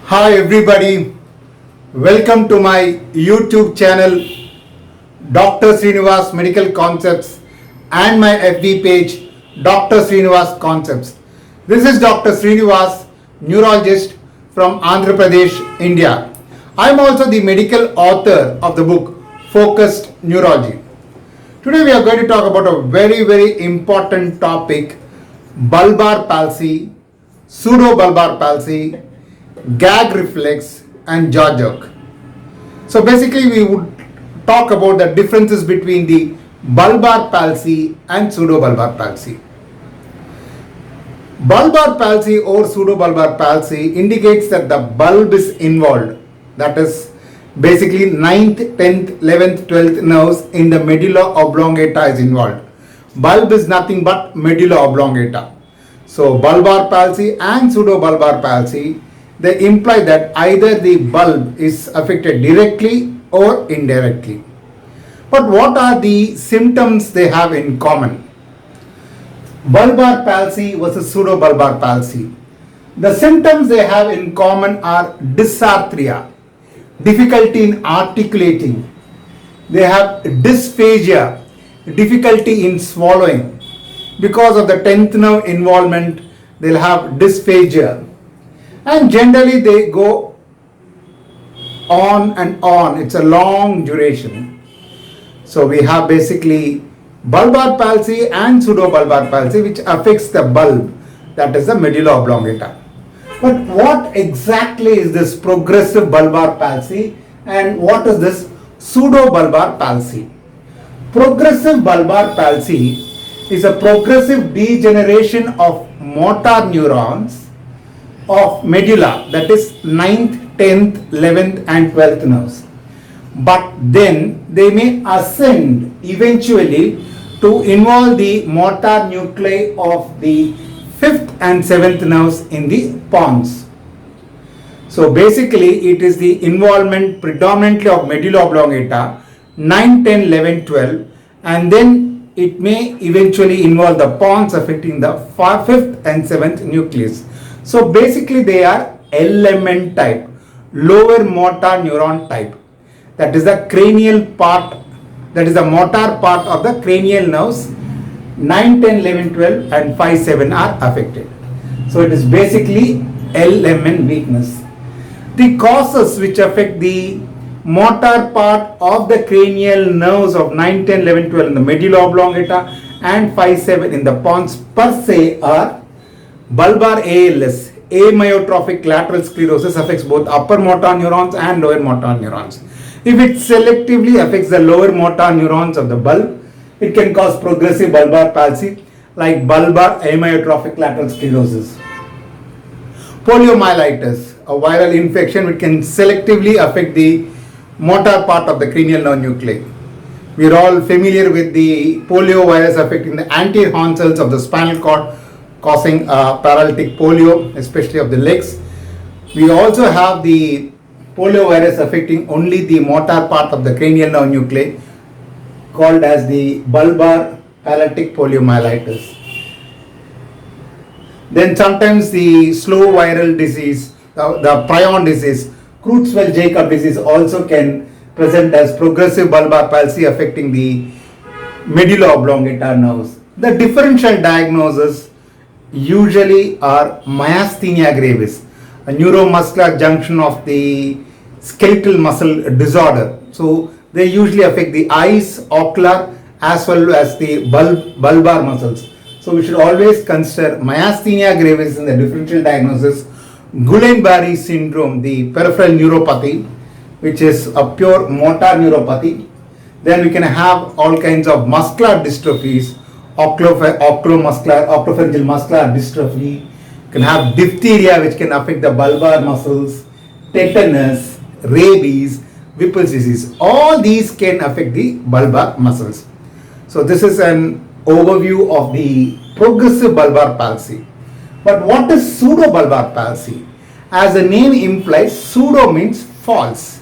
Hi everybody, welcome to my YouTube channel Dr. Srinivas Medical Concepts and my FB page Dr. Srinivas Concepts. This is Dr. Srinivas, neurologist from Andhra Pradesh, India. I am also the medical author of the book Focused Neurology. Today we are going to talk about a very important topic, bulbar palsy, pseudobulbar palsy, gag reflex and jaw jerk. So basically we would talk about the differences between the bulbar palsy and pseudobulbar palsy. Bulbar palsy or pseudobulbar palsy indicates that the bulb is involved, that is basically 9th, 10th, 11th, 12th nerves in the medulla oblongata is involved. Bulb is nothing but medulla oblongata. So bulbar palsy and pseudobulbar palsy, they imply that either the bulb is affected directly or indirectly. But what are the symptoms they have in common? Bulbar palsy versus pseudobulbar palsy. The symptoms they have in common are dysarthria, difficulty in articulating. They have dysphagia, difficulty in swallowing. Because of the 10th nerve involvement, they'll have dysphagia. And generally they go on and on. It's a long duration. So we have basically bulbar palsy and pseudobulbar palsy, which affects the bulb, that is the medulla oblongata. But what exactly is this progressive bulbar palsy and what is this pseudobulbar palsy? Progressive bulbar palsy is a progressive degeneration of motor neurons of medulla, that is 9th, 10th, 11th and 12th nerves. But then they may ascend eventually to involve the motor nuclei of the 5th and 7th nerves in the pons. So basically it is the involvement predominantly of medulla oblongata 9, 10, 11, 12, and then it may eventually involve the pons affecting the 5th and 7th nucleus. So basically they are LMN type, lower motor neuron type. That is the cranial part, that is the motor part of the cranial nerves. 9, 10, 11, 12 and 5, 7 are affected. So it is basically LMN weakness. The causes which affect the motor part of the cranial nerves of 9, 10, 11, 12 in the medulla oblongata and 5, 7 in the pons per se are bulbar ALS, amyotrophic lateral sclerosis, affects both upper motor neurons and lower motor neurons. If it selectively affects the lower motor neurons of the bulb, it can cause progressive bulbar palsy like bulbar amyotrophic lateral sclerosis. Poliomyelitis, a viral infection which can selectively affect the motor part of the cranial nerve nuclei. We are all familiar with the polio virus affecting the anterior horn cells of the spinal cord, causing paralytic polio, especially of the legs. We also have the polio virus affecting only the motor part of the cranial nerve nuclei, called as the bulbar paralytic poliomyelitis. Then sometimes the slow viral disease, the prion disease, Creutzfeldt-Jakob disease also can present as progressive bulbar palsy affecting the medulla oblongata nerves. The differential diagnosis usually are myasthenia gravis, a neuromuscular junction of the skeletal muscle disorder. So they usually affect the eyes, ocular as well as the bulbar muscles. So we should always consider myasthenia gravis in the differential diagnosis, Guillain-Barré syndrome, the peripheral neuropathy, which is a pure motor neuropathy. Then we can have all kinds of muscular dystrophies, oculopharyngeal muscular dystrophy. You can have diphtheria, which can affect the bulbar muscles, tetanus, rabies, Whipple's disease. All these can affect the bulbar muscles. So this is an overview of the progressive bulbar palsy. But what is pseudobulbar palsy? As the name implies, pseudo means false.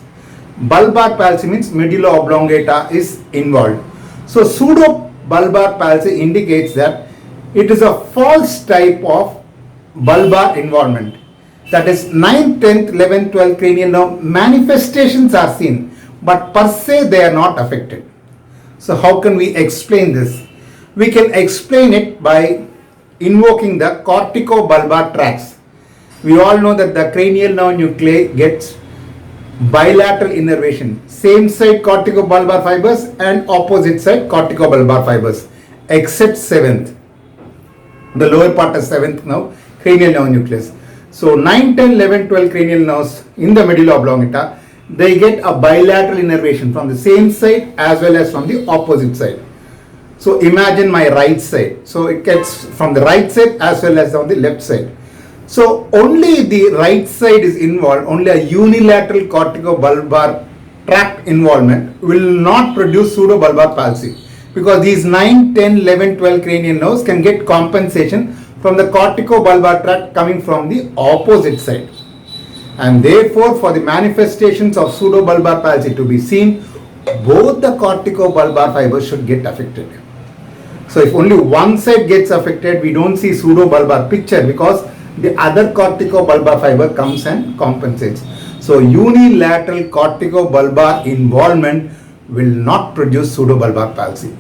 Bulbar palsy means medulla oblongata is involved. So pseudobulbar palsy indicates that it is a false type of bulbar involvement. That is 9th, 10th, 11th, 12th cranial nerve manifestations are seen, but per se they are not affected. So how can we explain this? We can explain it by invoking the corticobulbar tracts. We all know that the cranial nerve nuclei gets bilateral innervation. Same side corticobulbar fibers and opposite side corticobulbar fibers, except 7th. The lower part is 7th nerve, cranial nerve nucleus. So 9, 10, 11, 12 cranial nerves in the medulla oblongata, they get a bilateral innervation from the same side as well as from the opposite side. So imagine my right side. So it gets from the right side as well as on the left side. So only the right side is involved, only a unilateral corticobulbar tract involvement will not produce pseudobulbar palsy, because these 9, 10, 11, 12 cranial nerves can get compensation from the corticobulbar tract coming from the opposite side. And therefore, for the manifestations of pseudobulbar palsy to be seen, both the corticobulbar fibers should get affected. So if only one side gets affected, we don't see pseudobulbar picture, because the other corticobulbar fiber comes and compensates. So unilateral corticobulbar involvement will not produce pseudobulbar palsy.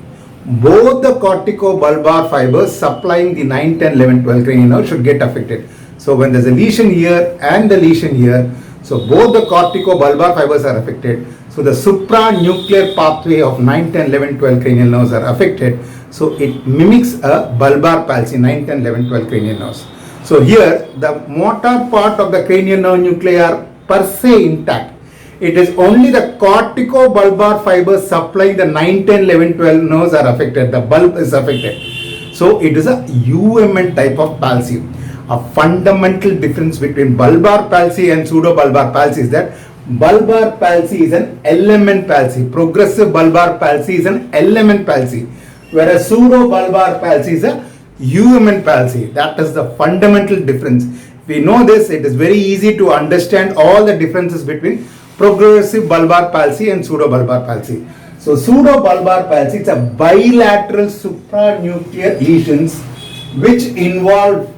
Both the corticobulbar fibers supplying the 9, 10, 11, 12 cranial nerve should get affected. So when there's a lesion here and the lesion here, so both the corticobulbar fibers are affected. So the supranuclear pathway of 9, 10, 11, 12 cranial nerves are affected. So it mimics a bulbar palsy, 9, 10, 11, 12 cranial nerves. So here the motor part of the cranial nerve nuclei are per se intact. It is only the corticobulbar fibers supplying the 9, 10, 11, 12 nerves are affected. The bulb is affected. So it is a UMN type of palsy. A fundamental difference between bulbar palsy and pseudobulbar palsy is that bulbar palsy is an LMN palsy. Progressive bulbar palsy is an LMN palsy, whereas pseudobulbar palsy is a UMN palsy. That is the fundamental difference. If we know this, it is very easy to understand all the differences between progressive bulbar palsy and pseudobulbar palsy. So pseudobulbar palsy is a bilateral supranuclear lesions which involve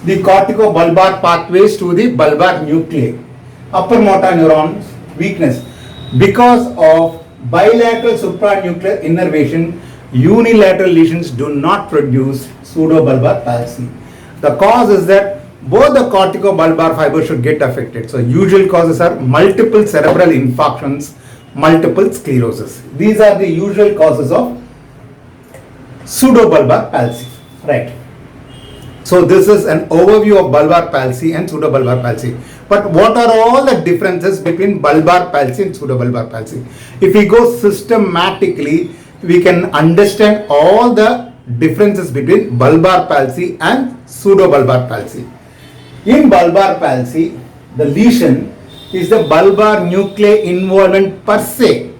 the corticobulbar pathways to the bulbar nuclei. Upper motor neurons weakness. Because of bilateral supranuclear innervation, unilateral lesions do not produce pseudobulbar palsy. The cause is that both the corticobulbar fibers should get affected. So usual causes are multiple cerebral infarctions, multiple sclerosis. These are the usual causes of pseudobulbar palsy. Right. So this is an overview of bulbar palsy and pseudobulbar palsy. But what are all the differences between bulbar palsy and pseudobulbar palsy? If we go systematically, we can understand all the differences between bulbar palsy and pseudobulbar palsy. In bulbar palsy, the lesion is the bulbar nuclei involvement per se.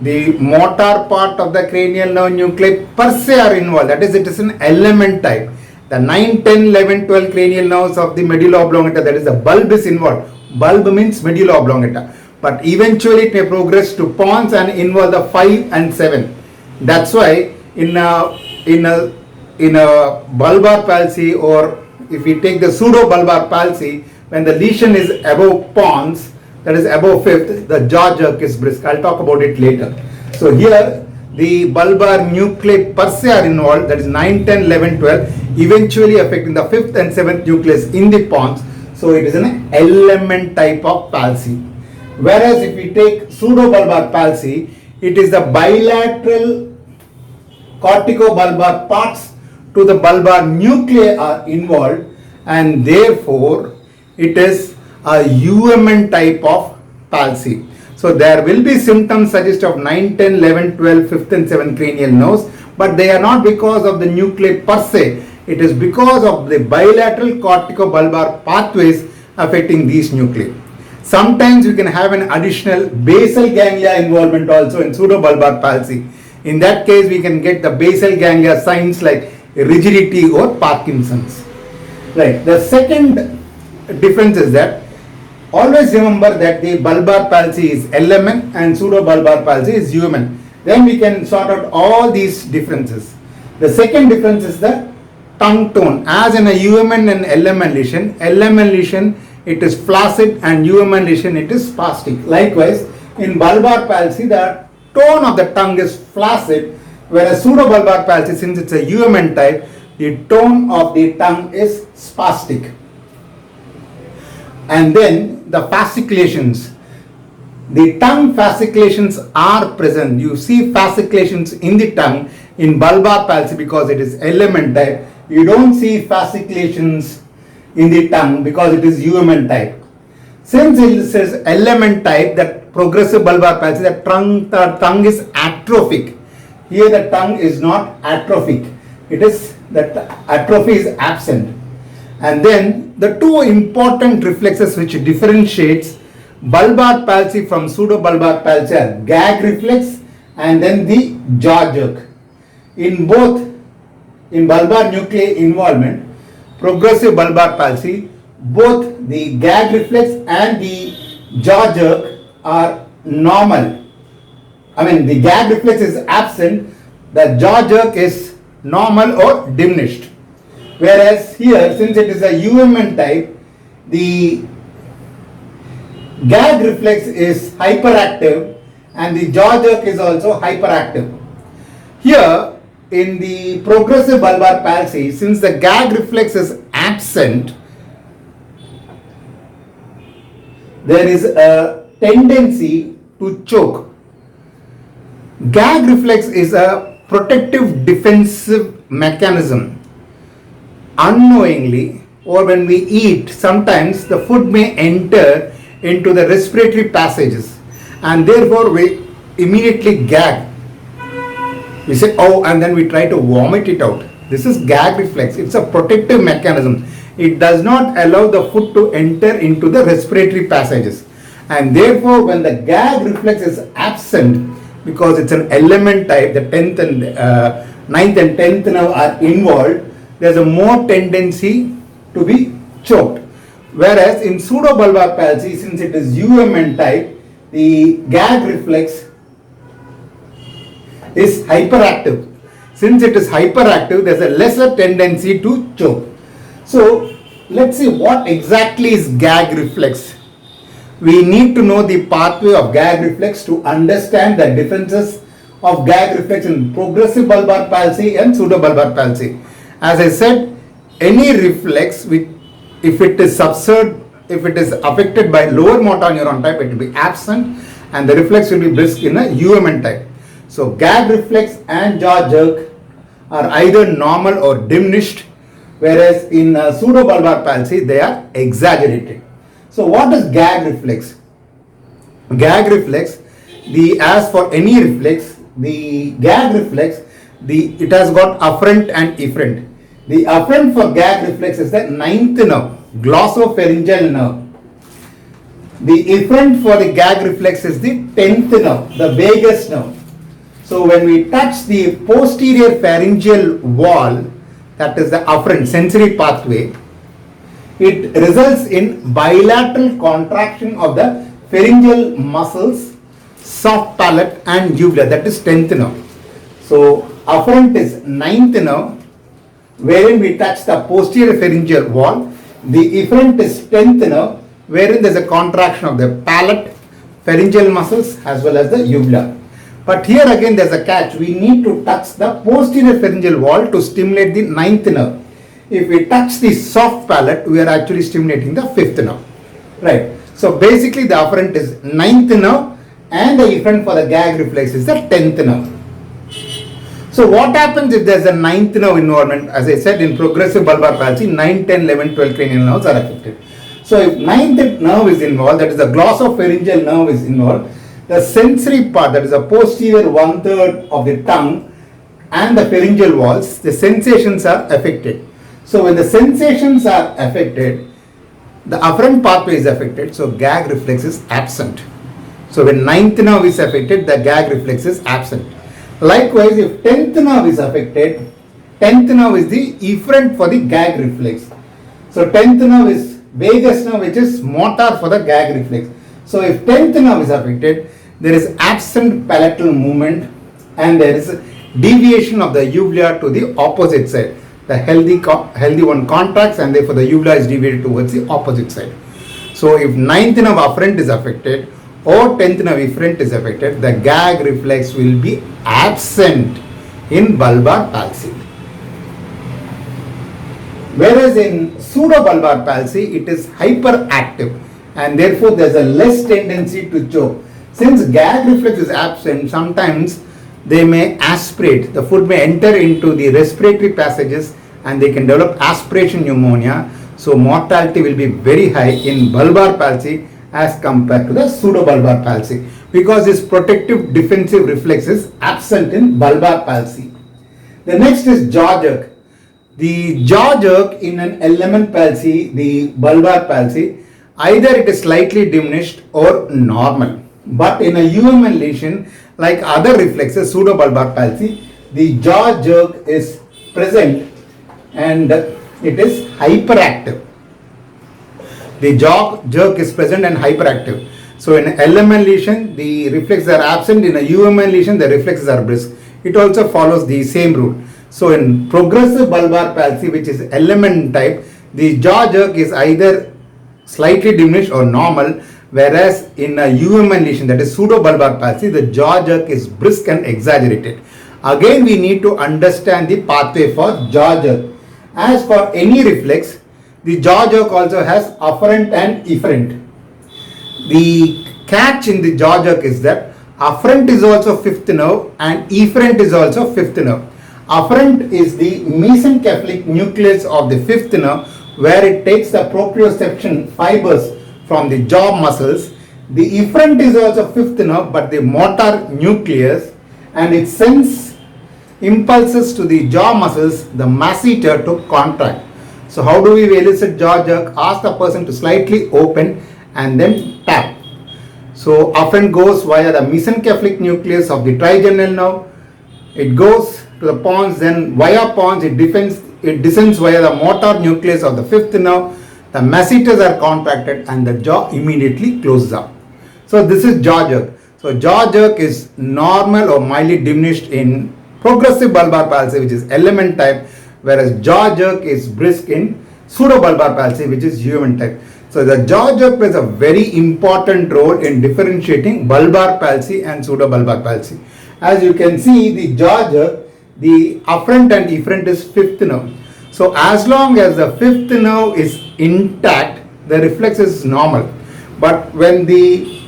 The motor part of the cranial nerve nuclei per se are involved. That is, it is an element type. The 9, 10, 11, 12 cranial nerves of the medulla oblongata, that is the bulb is involved. Bulb means medulla oblongata. But eventually it may progress to pons and involve the 5 and 7. That's why in a bulbar palsy, or if we take the pseudobulbar palsy, when the lesion is above pons, that is above 5th, the jaw jerk is brisk. I'll talk about it later. So here the bulbar nuclei per se are involved, that is 9, 10, 11, 12, eventually affecting the 5th and 7th nucleus in the pons. So it is an element type of palsy. Whereas if we take pseudobulbar palsy, it is the bilateral corticobulbar parts to the bulbar nuclei are involved, and therefore it is a UMN type of palsy. So there will be symptoms suggest of 9, 10, 11, 12, 5th and 7th cranial nerves, but they are not because of the nuclei per se. It is because of the bilateral corticobulbar pathways affecting these nuclei. Sometimes you can have an additional basal ganglia involvement also in pseudobulbar palsy. In that case, we can get the basal ganglia signs like rigidity or Parkinson's. Right. The second difference is that always remember that the bulbar palsy is LMN and pseudobulbar palsy is UMN. Then we can sort out all these differences. The second difference is the tongue tone. As in a UMN and LMN lesion, it is flaccid, and UMN lesion, it is spastic. Likewise, in bulbar palsy, the tone of the tongue is flaccid, whereas pseudobulbar palsy, since it's a UMN type, the tone of the tongue is spastic. And then the fasciculations. The tongue fasciculations are present. You see fasciculations in the tongue in bulbar palsy because it is LMN type. You don't see fasciculations in the tongue because it is UMN type. Since it says LMN type, that progressive bulbar palsy, the tongue is atrophic. Here the tongue is not atrophic. It is that atrophy is absent. And then the two important reflexes which differentiates bulbar palsy from pseudobulbar palsy are gag reflex and then the jaw jerk. In bulbar nuclei involvement, progressive bulbar palsy, both the gag reflex and the jaw jerk are normal. The gag reflex is absent, the jaw jerk is normal or diminished. Whereas here, since it is a UMN type, the gag reflex is hyperactive and the jaw jerk is also hyperactive. Here, in the progressive bulbar palsy, since the gag reflex is absent, there is a tendency to choke. Gag reflex is a protective defensive mechanism. Unknowingly, or when we eat, sometimes the food may enter into the respiratory passages and therefore we immediately gag. We say, oh, and then we try to vomit it out. This is gag reflex. It's a protective mechanism. It does not allow the food to enter into the respiratory passages. And therefore, when the gag reflex is absent, because it's an element type, the 10th and 9th and 10th nerve are involved, there's a more tendency to be choked. Whereas in pseudobulbar palsy, since it is UMN type, the gag reflex is hyperactive. Since it is hyperactive, there's a lesser tendency to choke. So let's see what exactly is gag reflex. We need to know the pathway of gag reflex to understand the differences of gag reflex in progressive bulbar palsy and pseudobulbar palsy. As I said, any reflex if it is affected by lower motor neuron type, it will be absent and the reflex will be brisk in a UMN type. So gag reflex and jaw jerk are either normal or diminished, whereas in pseudobulbar palsy they are exaggerated. So what is gag reflex? Gag reflex, as for any reflex, the gag reflex, it has got afferent and efferent. The afferent for gag reflex is the 9th nerve, glossopharyngeal nerve. The efferent for the gag reflex is the 10th nerve, the vagus nerve. So when we touch the posterior pharyngeal wall, that is the afferent sensory pathway, it results in bilateral contraction of the pharyngeal muscles, soft palate and uvula, that is 10th nerve. So afferent is 9th nerve, wherein we touch the posterior pharyngeal wall. The efferent is 10th nerve, wherein there is a contraction of the palate, pharyngeal muscles as well as the uvula. But here again there is a catch. We need to touch the posterior pharyngeal wall to stimulate the 9th nerve. If we touch the soft palate, we are actually stimulating the 5th nerve. Right. So basically the afferent is 9th nerve and the efferent for the gag reflex is the 10th nerve. So what happens if there is a 9th nerve involvement? As I said, in progressive bulbar palsy, 9, 10, 11, 12 cranial nerves are affected. So if 9th nerve is involved, that is the glossopharyngeal nerve is involved, the sensory part, that is the posterior 1/3 of the tongue and the pharyngeal walls, the sensations are affected. So when the sensations are affected, the afferent pathway is affected, so gag reflex is absent. So when 9th nerve is affected, the gag reflex is absent. Likewise, if 10th nerve is affected, 10th nerve is the efferent for the gag reflex. So 10th nerve is vagus nerve, which is motor for the gag reflex. So if 10th nerve is affected, there is absent palatal movement and there is deviation of the uvula to the opposite side. the healthy one contracts, and therefore the uvula is deviated towards the opposite side. So if ninth nerve afferent is affected or 10th nerve efferent is affected, the gag reflex will be absent in bulbar palsy. Whereas in pseudobulbar palsy, it is hyperactive and therefore there is a less tendency to choke. Since gag reflex is absent, sometimes they may aspirate. The food may enter into the respiratory passages and they can develop aspiration pneumonia. So mortality will be very high in bulbar palsy as compared to the pseudobulbar palsy, because this protective defensive reflex is absent in bulbar palsy. The next is jaw jerk. The jaw jerk in an LMN palsy, the bulbar palsy, either it is slightly diminished or normal. But in a UMN lesion, like other reflexes, pseudobulbar palsy, the jaw jerk is present and it is hyperactive. The jaw jerk is present and hyperactive. So in LMN lesion, the reflexes are absent. In a UMN lesion, the reflexes are brisk. It also follows the same rule. So in progressive bulbar palsy, which is LMN type, the jaw jerk is either slightly diminished or normal, whereas in a UMN lesion, that is pseudobulbar palsy, the jaw jerk is brisk and exaggerated. Again, we need to understand the pathway for jaw jerk. As for any reflex, the jaw jerk also has afferent and efferent. The catch in the jaw jerk is that afferent is also fifth nerve and efferent is also fifth nerve. Afferent is the mesencephalic nucleus of the fifth nerve, where it takes the proprioception fibers from the jaw muscles. The efferent is also fifth nerve, but the motor nucleus, and it sends impulses to the jaw muscles, the masseter, to contract. So how do we elicit jaw jerk? Ask the person to slightly open and then tap. So afferent goes via the mesencephalic nucleus of the trigeminal nerve. It goes to the pons, then via pons it descends via the motor nucleus of the fifth nerve. The masseters are contracted and the jaw immediately closes up. So this is jaw jerk. So jaw jerk is normal or mildly diminished in progressive bulbar palsy, which is LMN type, whereas jaw jerk is brisk in pseudobulbar palsy, which is UMN type. So the jaw jerk plays a very important role in differentiating bulbar palsy and pseudobulbar palsy. As you can see, the jaw jerk, the afferent and efferent is fifth nerve. So as long as the fifth nerve is intact, the reflex is normal. But when the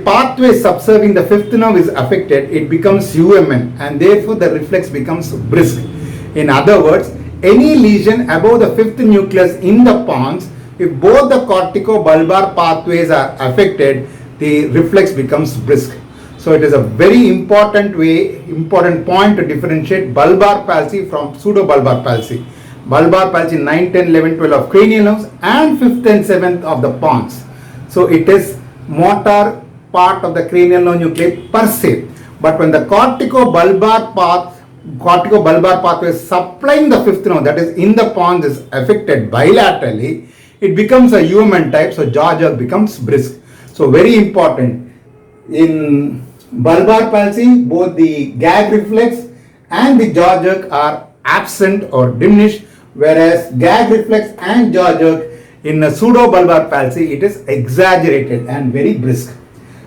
pathway subserving the fifth nerve is affected, it becomes UMN and therefore the reflex becomes brisk. In other words, any lesion above the fifth nucleus in the pons, if both the corticobulbar pathways are affected, the reflex becomes brisk. So it is a very important point to differentiate bulbar palsy from pseudobulbar palsy. Bulbar palsy 9, 10, 11, 12 of cranial nerves and 5th and 7th of the pons. So it is motor part of the cranial nerve nuclei per se. But when the corticobulbar pathway supplying the fifth nerve, that is in the pons, is affected bilaterally, it becomes a UMN type, so jaw jerk becomes brisk. So very important. In bulbar palsy, both the gag reflex and the jaw jerk are absent or diminished, whereas gag reflex and jaw jerk in a pseudobulbar palsy, it is exaggerated and very brisk.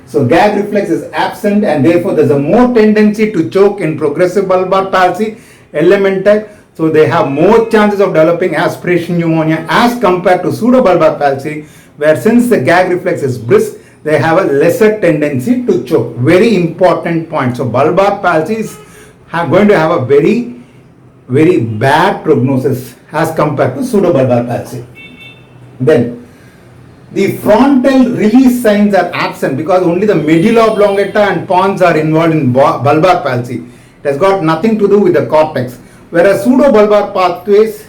So gag reflex is absent and therefore there is a more tendency to choke in progressive bulbar palsy, LMN type. So they have more chances of developing aspiration pneumonia as compared to pseudobulbar palsy, where since the gag reflex is brisk, they have a lesser tendency to choke. Very important point. So bulbar palsy is going to have a very, very bad prognosis as compared to pseudobulbar palsy. Then the frontal release signs are absent because only the medulla oblongata and pons are involved in bulbar palsy. It has got nothing to do with the cortex. Whereas pseudobulbar pathways,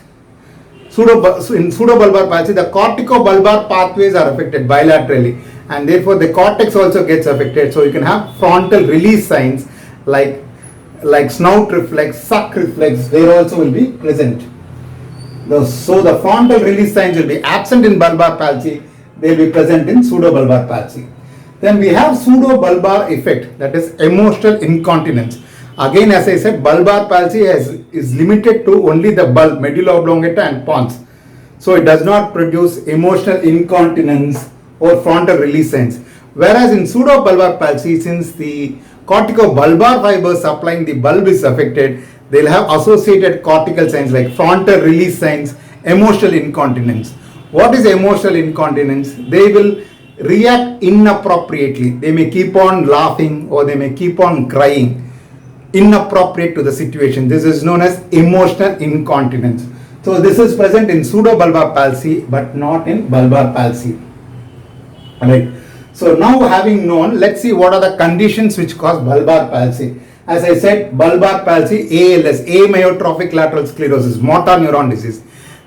in pseudobulbar palsy, the corticobulbar pathways are affected bilaterally and therefore the cortex also gets affected. So you can have frontal release signs like snout reflex, suck reflex, they also will be present. So the frontal release signs will be absent in bulbar palsy, they will be present in pseudobulbar palsy. Then we have pseudobulbar effect, that is emotional incontinence. Again, as I said, bulbar palsy is limited to only the bulb, medulla oblongata and pons. So it does not produce emotional incontinence or frontal release signs. Whereas in pseudobulbar palsy, since the corticobulbar fiber supplying the bulb is affected, they'll have associated cortical signs like frontal release signs, emotional incontinence. What is emotional incontinence? They will react inappropriately. They may keep on laughing or they may keep on crying inappropriate to the situation. This is known as emotional incontinence. So this is present in pseudobulbar palsy but not in bulbar palsy. Alright. So now having known, let's see what are the conditions which cause bulbar palsy. As I said, bulbar palsy, ALS, amyotrophic lateral sclerosis, motor neuron disease.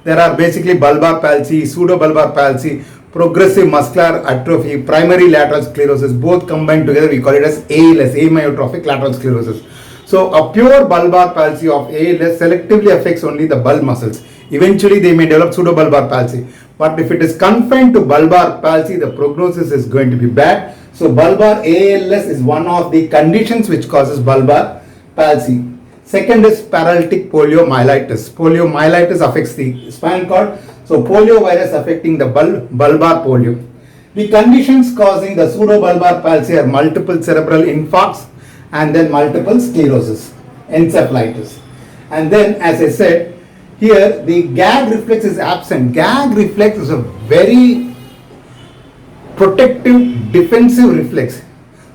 There are basically bulbar palsy, pseudobulbar palsy, progressive muscular atrophy, primary lateral sclerosis, both combined together we call it as ALS, amyotrophic lateral sclerosis. So a pure bulbar palsy of ALS selectively affects only the bulb muscles. Eventually they may develop pseudobulbar palsy. But if it is confined to bulbar palsy, the prognosis is going to be bad. So bulbar ALS is one of the conditions which causes bulbar palsy. Second is paralytic poliomyelitis. Poliomyelitis affects the spinal cord. So polio virus affecting the bulbar polio. The conditions causing the pseudobulbar palsy are multiple cerebral infarcts and then multiple sclerosis, encephalitis. And then, as I said, here the gag reflex is absent. Gag reflex is a very protective, defensive reflex.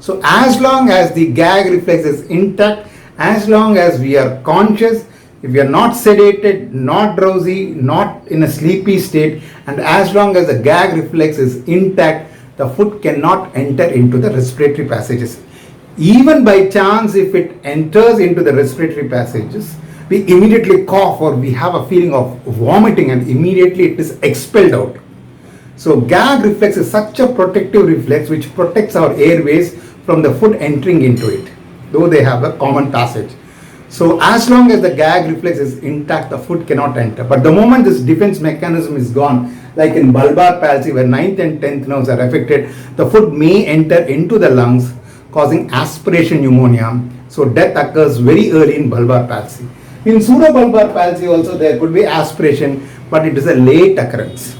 So as long as the gag reflex is intact, as long as we are conscious, if we are not sedated, not drowsy, not in a sleepy state, and as long as the gag reflex is intact, the food cannot enter into the respiratory passages. Even by chance, if it enters into the respiratory passages, we immediately cough or we have a feeling of vomiting and immediately it is expelled out. So gag reflex is such a protective reflex which protects our airways from the food entering into it, though they have a common passage. So as long as the gag reflex is intact, the food cannot enter. But the moment this defense mechanism is gone, like in bulbar palsy where 9th and 10th nerves are affected, the food may enter into the lungs, causing aspiration pneumonia. So death occurs very early in bulbar palsy. In pseudobulbar palsy also there could be aspiration, but it is a late occurrence.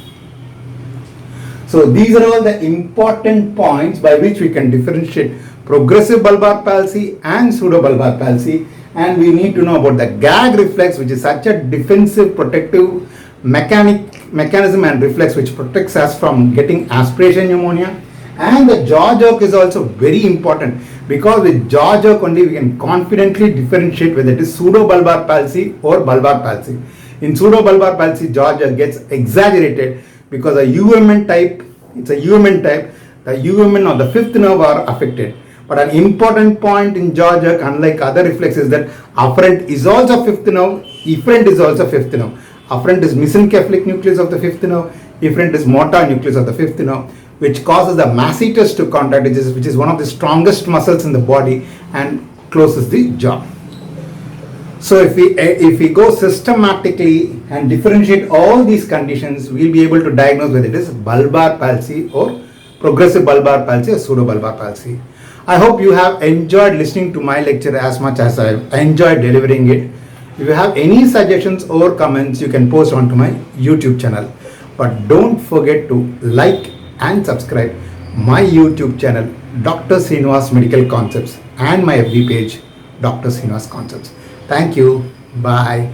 So these are all the important points by which we can differentiate progressive bulbar palsy and pseudobulbar palsy. And we need to know about the gag reflex, which is such a defensive protective mechanism and reflex which protects us from getting aspiration pneumonia. And the jaw jerk is also very important, because with jaw jerk only we can confidently differentiate whether it is pseudobulbar palsy or bulbar palsy. In pseudobulbar palsy, jaw jerk gets exaggerated because a UMN type, it's a UMN type, the UMN or the fifth nerve are affected. But an important point in jaw jerk, unlike other reflexes, that afferent is also fifth nerve, efferent is also fifth nerve. Afferent is mesencephalic nucleus of the fifth nerve, efferent is motor nucleus of the fifth nerve, which causes the masseter to contract, which is one of the strongest muscles in the body and closes the jaw. So if we go systematically and differentiate all these conditions, we'll be able to diagnose whether it is bulbar palsy or progressive bulbar palsy or pseudobulbar palsy. I hope you have enjoyed listening to my lecture as much as I enjoyed delivering it. If you have any suggestions or comments, you can post onto my YouTube channel. But don't forget to like and subscribe my YouTube channel, Dr. Srinivas Medical Concepts, and my FB page, Dr. Srinivas Concepts. Thank you. Bye.